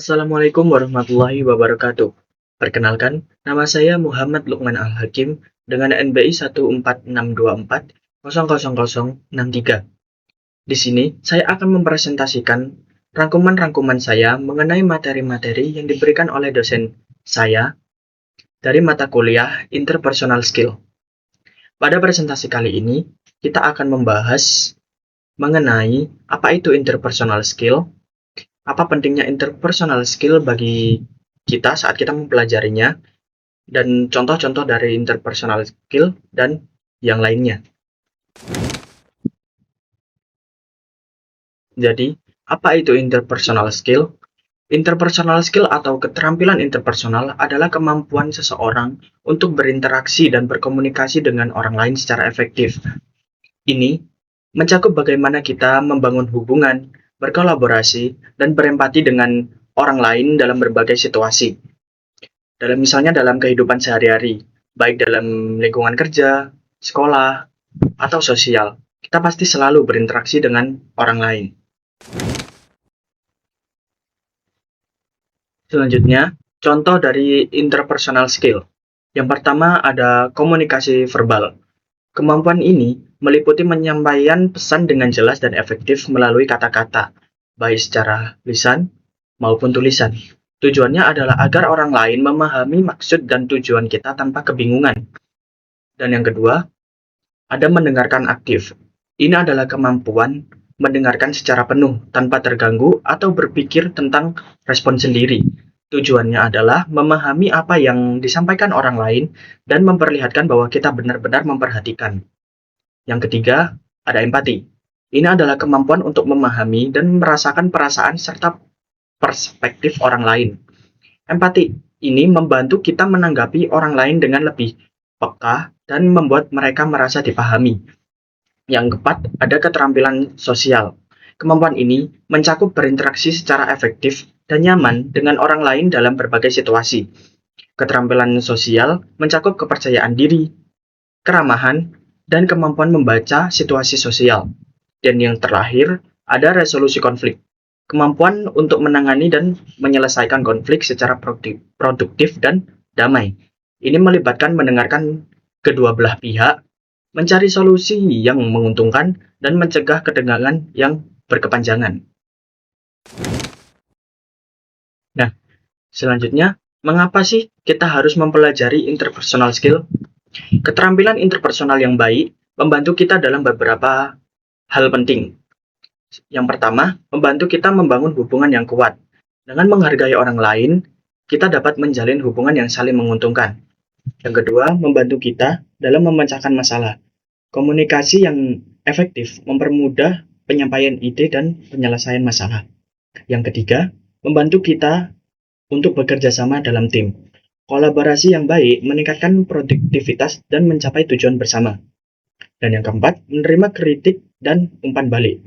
Assalamualaikum warahmatullahi wabarakatuh. Perkenalkan, nama saya Muhammad Lukman Al-Hakim dengan NBI 14624000063. Di sini, saya akan mempresentasikan rangkuman-rangkuman saya mengenai materi-materi yang diberikan oleh dosen saya dari mata kuliah Interpersonal Skill. Pada presentasi kali ini, kita akan membahas mengenai apa itu interpersonal skill, apa pentingnya interpersonal skill bagi kita saat kita mempelajarinya, dan contoh-contoh dari interpersonal skill dan yang lainnya. Jadi, apa itu interpersonal skill? Interpersonal skill atau keterampilan interpersonal adalah kemampuan seseorang untuk berinteraksi dan berkomunikasi dengan orang lain secara efektif. Ini mencakup bagaimana kita membangun hubungan, berkolaborasi, dan berempati dengan orang lain dalam berbagai situasi. Misalnya dalam kehidupan sehari-hari, baik dalam lingkungan kerja, sekolah, atau sosial. Kita pasti selalu berinteraksi dengan orang lain. Selanjutnya, contoh dari interpersonal skill. Yang pertama ada komunikasi verbal. Kemampuan ini meliputi menyampaikan pesan dengan jelas dan efektif melalui kata-kata, baik secara lisan maupun tulisan. Tujuannya adalah agar orang lain memahami maksud dan tujuan kita tanpa kebingungan. Dan yang kedua, ada mendengarkan aktif. Ini adalah kemampuan mendengarkan secara penuh tanpa terganggu atau berpikir tentang respon sendiri. Tujuannya adalah memahami apa yang disampaikan orang lain dan memperlihatkan bahwa kita benar-benar memperhatikan. Yang ketiga, ada empati. Ini adalah kemampuan untuk memahami dan merasakan perasaan serta perspektif orang lain. Empati ini membantu kita menanggapi orang lain dengan lebih peka dan membuat mereka merasa dipahami. Yang keempat, ada keterampilan sosial. Kemampuan ini mencakup berinteraksi secara efektif dan nyaman dengan orang lain dalam berbagai situasi. Keterampilan sosial mencakup kepercayaan diri, keramahan, dan kemampuan membaca situasi sosial. Dan yang terakhir, ada resolusi konflik. Kemampuan untuk menangani dan menyelesaikan konflik secara produktif dan damai. Ini melibatkan mendengarkan kedua belah pihak, mencari solusi yang menguntungkan, dan mencegah ketegangan yang berkepanjangan. Nah, selanjutnya, mengapa sih kita harus mempelajari interpersonal skill? Keterampilan interpersonal yang baik membantu kita dalam beberapa hal penting. Yang pertama, membantu kita membangun hubungan yang kuat. Dengan menghargai orang lain, kita dapat menjalin hubungan yang saling menguntungkan. Yang kedua, membantu kita dalam memecahkan masalah. Komunikasi yang efektif mempermudah penyampaian ide dan penyelesaian masalah. Yang ketiga, membantu kita untuk bekerja sama dalam tim. Kolaborasi yang baik meningkatkan produktivitas dan mencapai tujuan bersama. Dan yang keempat, menerima kritik dan umpan balik.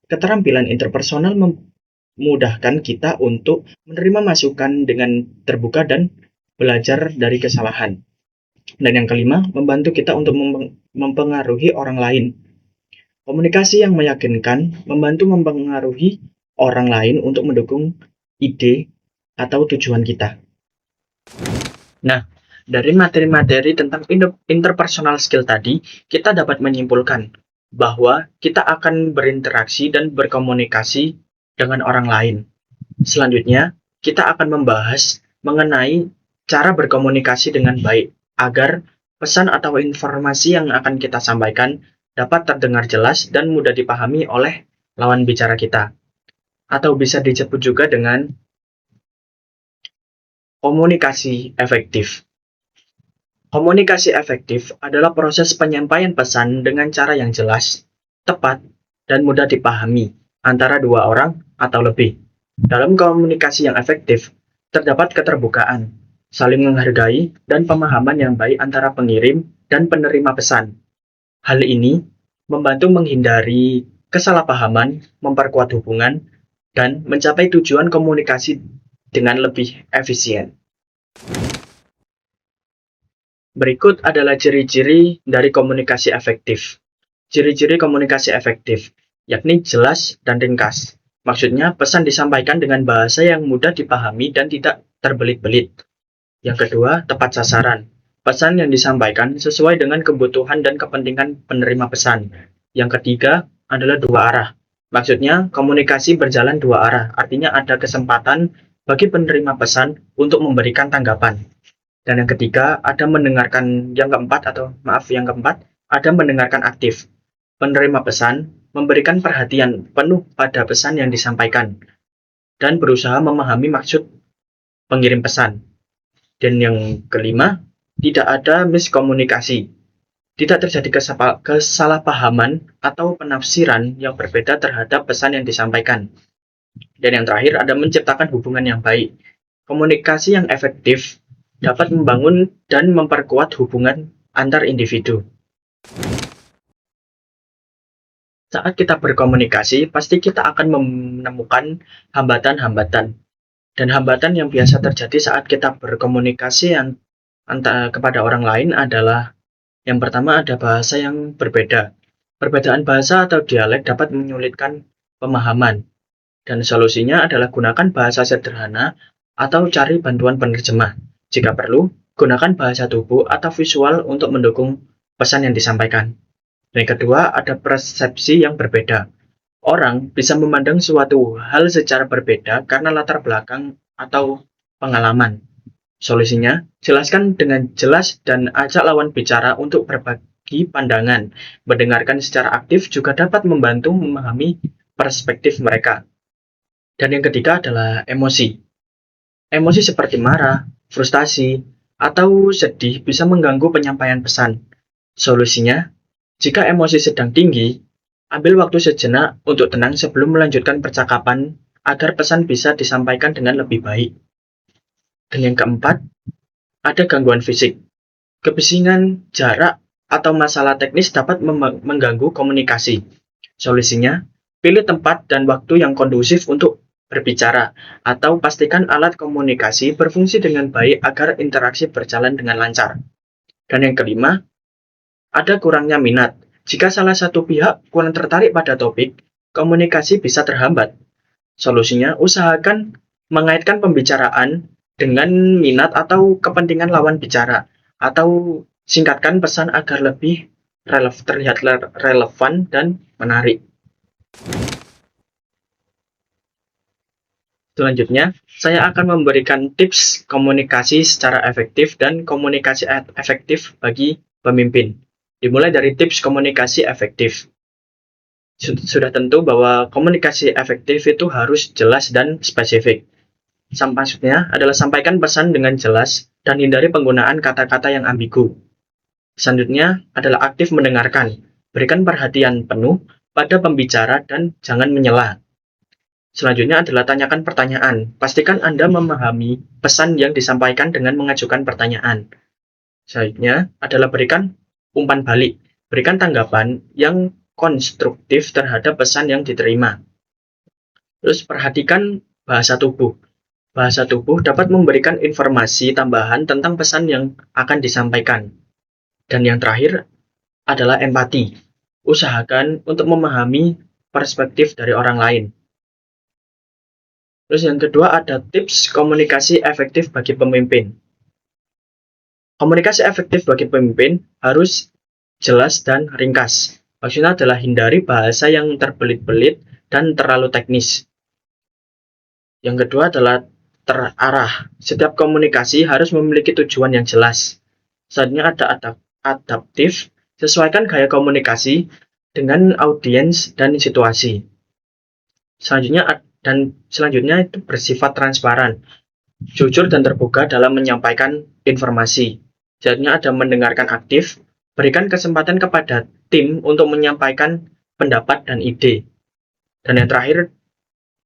Keterampilan interpersonal memudahkan kita untuk menerima masukan dengan terbuka dan belajar dari kesalahan. Dan yang kelima, membantu kita untuk mempengaruhi orang lain. Komunikasi yang meyakinkan membantu mempengaruhi orang lain untuk mendukung ide atau tujuan kita. Nah, dari materi-materi tentang interpersonal skill tadi, kita dapat menyimpulkan bahwa kita akan berinteraksi dan berkomunikasi dengan orang lain. Selanjutnya, kita akan membahas mengenai cara berkomunikasi dengan baik, agar pesan atau informasi yang akan kita sampaikan dapat terdengar jelas dan mudah dipahami oleh lawan bicara kita. Atau bisa disebut juga dengan komunikasi efektif. Komunikasi efektif adalah proses penyampaian pesan dengan cara yang jelas, tepat, dan mudah dipahami antara dua orang atau lebih. Dalam komunikasi yang efektif, terdapat keterbukaan, saling menghargai, dan pemahaman yang baik antara pengirim dan penerima pesan. Hal ini membantu menghindari kesalahpahaman, memperkuat hubungan, dan mencapai tujuan komunikasi dengan lebih efisien. Berikut adalah ciri-ciri dari komunikasi efektif. Ciri-ciri komunikasi efektif, yakni jelas dan ringkas. Maksudnya, pesan disampaikan dengan bahasa yang mudah dipahami dan tidak terbelit-belit. Yang kedua, tepat sasaran. Pesan yang disampaikan sesuai dengan kebutuhan dan kepentingan penerima pesan. Yang ketiga adalah dua arah. Maksudnya, komunikasi berjalan dua arah. Artinya ada kesempatan bagi penerima pesan untuk memberikan tanggapan. Dan yang ketiga, ada mendengarkan yang keempat, ada mendengarkan aktif. Penerima pesan memberikan perhatian penuh pada pesan yang disampaikan dan berusaha memahami maksud pengirim pesan. Dan yang kelima, tidak ada miskomunikasi. Tidak terjadi kesalahpahaman atau penafsiran yang berbeda terhadap pesan yang disampaikan. Dan yang terakhir, ada menciptakan hubungan yang baik. Komunikasi yang efektif dapat membangun dan memperkuat hubungan antar individu. Saat kita berkomunikasi, pasti kita akan menemukan hambatan-hambatan. Dan hambatan yang biasa terjadi saat kita berkomunikasi kepada orang lain adalah yang pertama ada bahasa yang berbeda. Perbedaan bahasa atau dialek dapat menyulitkan pemahaman. Dan solusinya adalah gunakan bahasa sederhana atau cari bantuan penerjemah. Jika perlu, gunakan bahasa tubuh atau visual untuk mendukung pesan yang disampaikan. Yang kedua, ada persepsi yang berbeda. Orang bisa memandang suatu hal secara berbeda karena latar belakang atau pengalaman. Solusinya, jelaskan dengan jelas dan ajak lawan bicara untuk berbagi pandangan. Mendengarkan secara aktif juga dapat membantu memahami perspektif mereka. Dan yang ketiga adalah emosi. Emosi seperti marah, frustasi, atau sedih bisa mengganggu penyampaian pesan. Solusinya, jika emosi sedang tinggi, ambil waktu sejenak untuk tenang sebelum melanjutkan percakapan agar pesan bisa disampaikan dengan lebih baik. Dan yang keempat, ada gangguan fisik. Kebisingan, jarak, atau masalah teknis dapat mengganggu komunikasi. Solusinya, pilih tempat dan waktu yang kondusif untuk berbicara, atau pastikan alat komunikasi berfungsi dengan baik agar interaksi berjalan dengan lancar. Dan yang kelima, ada kurangnya minat. Jika salah satu pihak kurang tertarik pada topik, komunikasi bisa terhambat. Solusinya, usahakan mengaitkan pembicaraan dengan minat atau kepentingan lawan bicara, atau singkatkan pesan agar lebih terlihat relevan dan menarik. Selanjutnya, saya akan memberikan tips komunikasi secara efektif dan komunikasi efektif bagi pemimpin. Dimulai dari tips komunikasi efektif. Sudah tentu bahwa komunikasi efektif itu harus jelas dan spesifik. Maksudnya adalah sampaikan pesan dengan jelas dan hindari penggunaan kata-kata yang ambigu. Selanjutnya adalah aktif mendengarkan. Berikan perhatian penuh pada pembicara dan jangan menyela. Selanjutnya adalah tanyakan pertanyaan. Pastikan Anda memahami pesan yang disampaikan dengan mengajukan pertanyaan. Selanjutnya adalah berikan umpan balik. Berikan tanggapan yang konstruktif terhadap pesan yang diterima. Terus perhatikan bahasa tubuh. Bahasa tubuh dapat memberikan informasi tambahan tentang pesan yang akan disampaikan. Dan yang terakhir adalah empati. Usahakan untuk memahami perspektif dari orang lain. Terus yang kedua ada tips komunikasi efektif bagi pemimpin. Komunikasi efektif bagi pemimpin harus jelas dan ringkas. Maksudnya adalah hindari bahasa yang terbelit-belit dan terlalu teknis. Yang kedua adalah terarah. Setiap komunikasi harus memiliki tujuan yang jelas. Selanjutnya ada adaptif. Sesuaikan gaya komunikasi dengan audiens dan situasi. Selanjutnya itu bersifat transparan, jujur dan terbuka dalam menyampaikan informasi. Selanjutnya ada mendengarkan aktif, berikan kesempatan kepada tim untuk menyampaikan pendapat dan ide. Dan yang terakhir,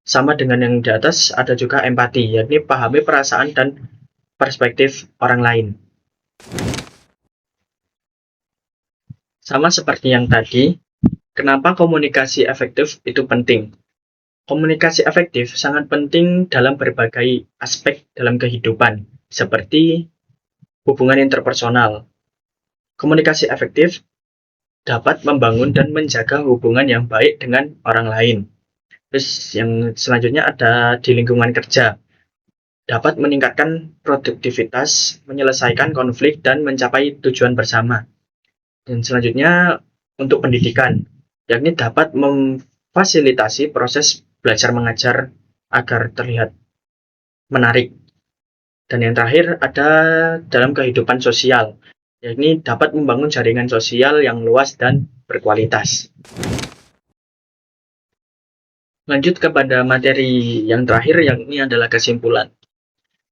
sama dengan yang di atas, ada juga empati, yakni pahami perasaan dan perspektif orang lain. Sama seperti yang tadi, kenapa komunikasi efektif itu penting? Komunikasi efektif sangat penting dalam berbagai aspek dalam kehidupan, seperti hubungan interpersonal. Komunikasi efektif dapat membangun dan menjaga hubungan yang baik dengan orang lain. Terus yang selanjutnya ada di lingkungan kerja. Dapat meningkatkan produktivitas, menyelesaikan konflik, dan mencapai tujuan bersama. Dan selanjutnya untuk pendidikan, yakni dapat memfasilitasi proses belajar mengajar agar terlihat menarik. Dan yang terakhir ada dalam kehidupan sosial, yakni dapat membangun jaringan sosial yang luas dan berkualitas. Lanjut kepada materi yang terakhir, yakni adalah kesimpulan.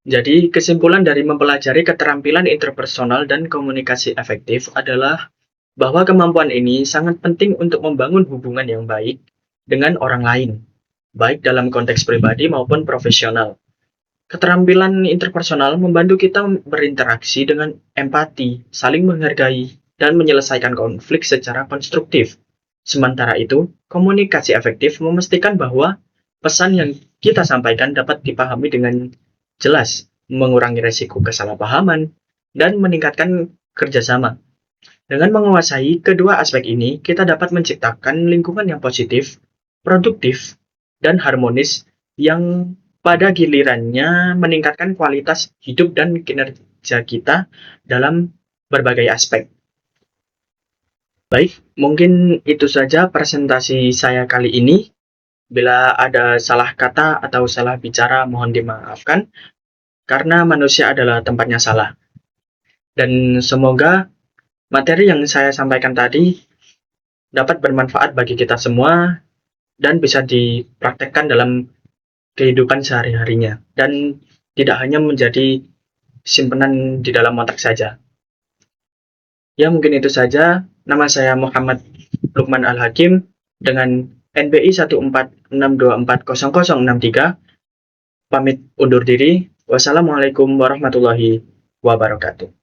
Jadi, kesimpulan dari mempelajari keterampilan interpersonal dan komunikasi efektif adalah bahwa kemampuan ini sangat penting untuk membangun hubungan yang baik dengan orang lain, baik dalam konteks pribadi maupun profesional. Keterampilan interpersonal membantu kita berinteraksi dengan empati, saling menghargai, dan menyelesaikan konflik secara konstruktif. Sementara itu, komunikasi efektif memastikan bahwa pesan yang kita sampaikan dapat dipahami dengan jelas, mengurangi resiko kesalahpahaman, dan meningkatkan kerjasama. Dengan menguasai kedua aspek ini, kita dapat menciptakan lingkungan yang positif, produktif, dan harmonis yang pada gilirannya meningkatkan kualitas hidup dan kinerja kita dalam berbagai aspek. Baik, mungkin itu saja presentasi saya kali ini. Bila ada salah kata atau salah bicara, mohon dimaafkan, karena manusia adalah tempatnya salah. Dan semoga materi yang saya sampaikan tadi dapat bermanfaat bagi kita semua dan bisa dipraktekkan dalam kehidupan sehari-harinya dan tidak hanya menjadi simpenan di dalam otak saja. Ya, mungkin itu saja. Nama saya Muhammad Lukman Al-Hakim dengan NBI 146240063. Pamit undur diri. Wassalamualaikum warahmatullahi wabarakatuh.